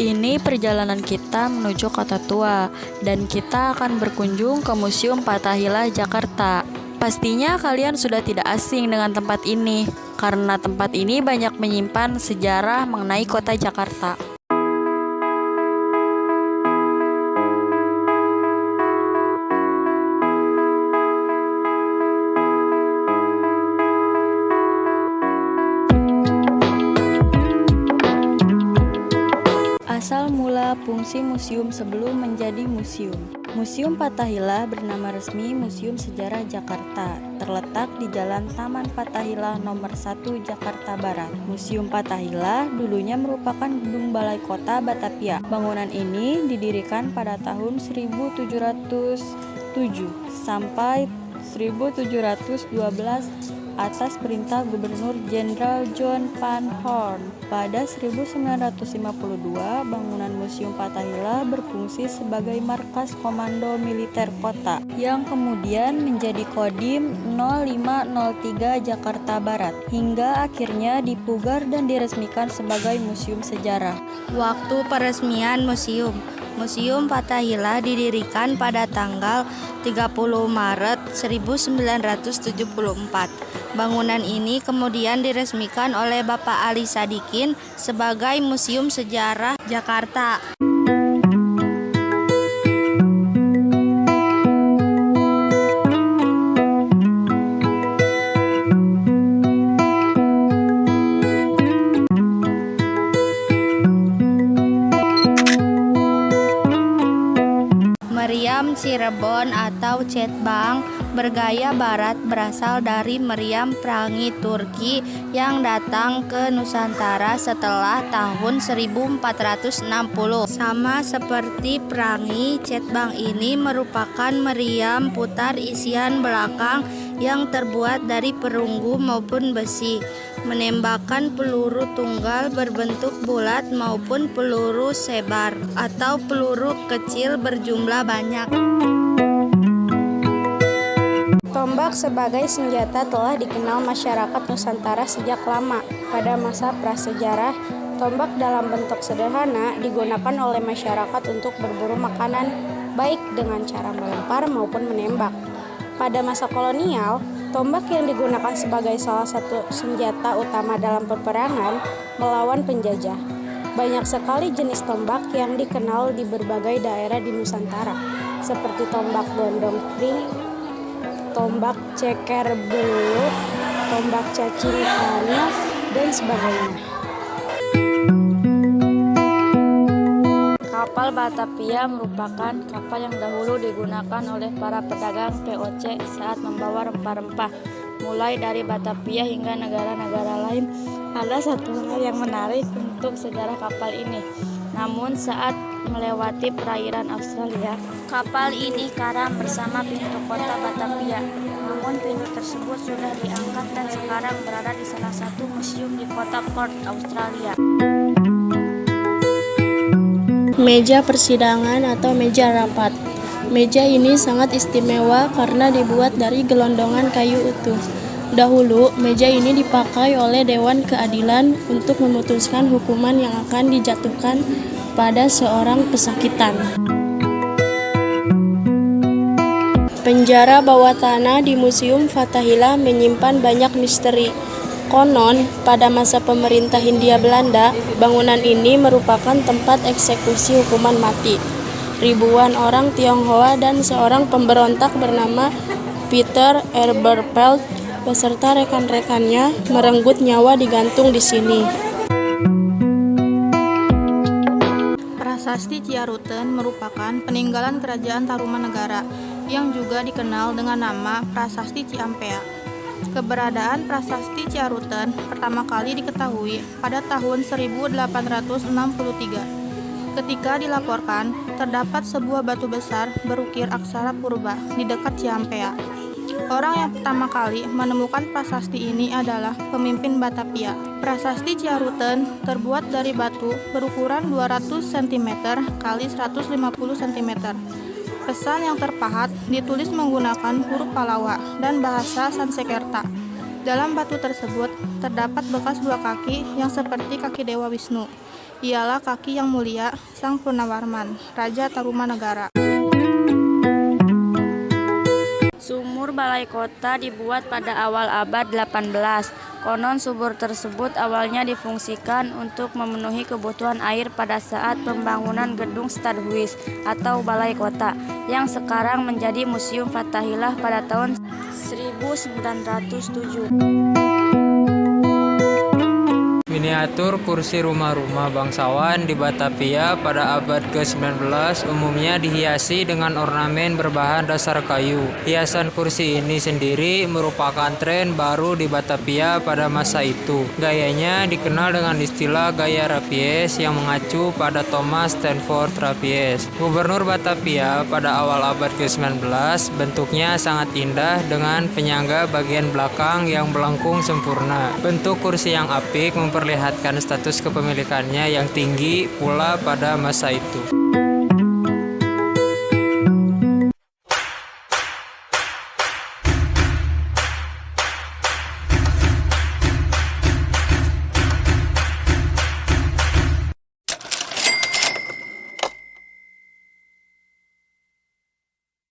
Ini perjalanan kita menuju Kota Tua, dan kita akan berkunjung ke Museum Fathahillah Jakarta. Pastinya kalian sudah tidak asing dengan tempat ini, karena tempat ini banyak menyimpan sejarah mengenai kota Jakarta. Asal mula fungsi museum sebelum menjadi museum. Museum Fathahillah bernama resmi Museum Sejarah Jakarta, terletak di Jalan Taman Fathahillah Nomor 1 Jakarta Barat. Museum Fathahillah dulunya merupakan gedung Balai Kota Batavia. Bangunan ini didirikan pada tahun 1707 sampai 1712 atas perintah Gubernur Jenderal John Van Horn. Pada 1952, bangunan Museum Fathahillah berfungsi sebagai markas Komando Militer Kota, yang kemudian menjadi Kodim 0503 Jakarta Barat, hingga akhirnya dipugar dan diresmikan sebagai museum sejarah. Waktu peresmian museum. Museum Fathahillah didirikan pada tanggal 30 Maret 1974. Bangunan ini kemudian diresmikan oleh Bapak Ali Sadikin sebagai Museum Sejarah Jakarta. Meriam Cirebon atau Cetbang bergaya barat berasal dari meriam perangi Turki yang datang ke Nusantara setelah tahun 1460. Sama seperti perangi, Cetbang ini merupakan meriam putar isian belakang yang terbuat dari perunggu maupun besi, menembakkan peluru tunggal berbentuk bulat maupun peluru sebar atau peluru kecil berjumlah banyak. Tombak sebagai senjata telah dikenal masyarakat Nusantara sejak lama. Pada masa prasejarah, tombak dalam bentuk sederhana digunakan oleh masyarakat untuk berburu makanan, baik dengan cara melempar maupun menembak. Pada masa kolonial, tombak yang digunakan sebagai salah satu senjata utama dalam peperangan melawan penjajah. Banyak sekali jenis tombak yang dikenal di berbagai daerah di Nusantara, seperti tombak gondong pring, tombak ceker belut, tombak cacing tanah, dan sebagainya. Kapal Batavia merupakan kapal yang dahulu digunakan oleh para pedagang VOC saat membawa rempah-rempah, mulai dari Batavia hingga negara-negara lain. Ada satu hal yang menarik untuk sejarah kapal ini. Namun saat melewati perairan Australia, kapal ini karam bersama pintu kota Batavia. Namun pintu tersebut sudah diangkat dan sekarang berada di salah satu museum di kota Perth, Australia. Meja persidangan atau meja rapat. Meja ini sangat istimewa karena dibuat dari gelondongan kayu utuh. Dahulu, meja ini dipakai oleh Dewan Keadilan untuk memutuskan hukuman yang akan dijatuhkan pada seorang pesakitan. Penjara bawah tanah di Museum Fathahillah menyimpan banyak misteri. Konon, pada masa pemerintah Hindia Belanda, bangunan ini merupakan tempat eksekusi hukuman mati. Ribuan orang Tionghoa dan seorang pemberontak bernama Peter Eberfeld beserta rekan-rekannya merenggut nyawa digantung di sini. Prasasti Ciaruten merupakan peninggalan Kerajaan Tarumanegara yang juga dikenal dengan nama Prasasti Ciampea. Keberadaan Prasasti Ciaruten pertama kali diketahui pada tahun 1863 ketika dilaporkan terdapat sebuah batu besar berukir aksara purba di dekat Ciampea. Orang yang pertama kali menemukan prasasti ini adalah pemimpin Batavia. Prasasti Ciaruten terbuat dari batu berukuran 200 cm x 150 cm. Pesan yang terpahat ditulis menggunakan huruf Palawa dan bahasa Sansekerta. Dalam batu tersebut terdapat bekas dua kaki yang seperti kaki Dewa Wisnu. ialah kaki yang mulia Sang Purnawarman, Raja Tarumanegara. Sumur Balai Kota dibuat pada awal abad 18. Konon sumur tersebut awalnya difungsikan untuk memenuhi kebutuhan air pada saat pembangunan gedung Stadhuis atau Balai Kota, yang sekarang menjadi Museum Fathahillah pada tahun 1907. Miniatur kursi rumah-rumah bangsawan di Batavia pada abad ke-19 umumnya dihiasi dengan ornamen berbahan dasar kayu. Hiasan kursi ini sendiri merupakan tren baru di Batavia pada masa itu. Gayanya dikenal dengan istilah gaya Rapies yang mengacu pada Thomas Stanford Rapies, Gubernur Batavia pada awal abad ke-19. Bentuknya sangat indah dengan penyangga bagian belakang yang melengkung sempurna. Bentuk kursi yang apik memperlihatkan status kepemilikannya yang tinggi pula pada masa itu.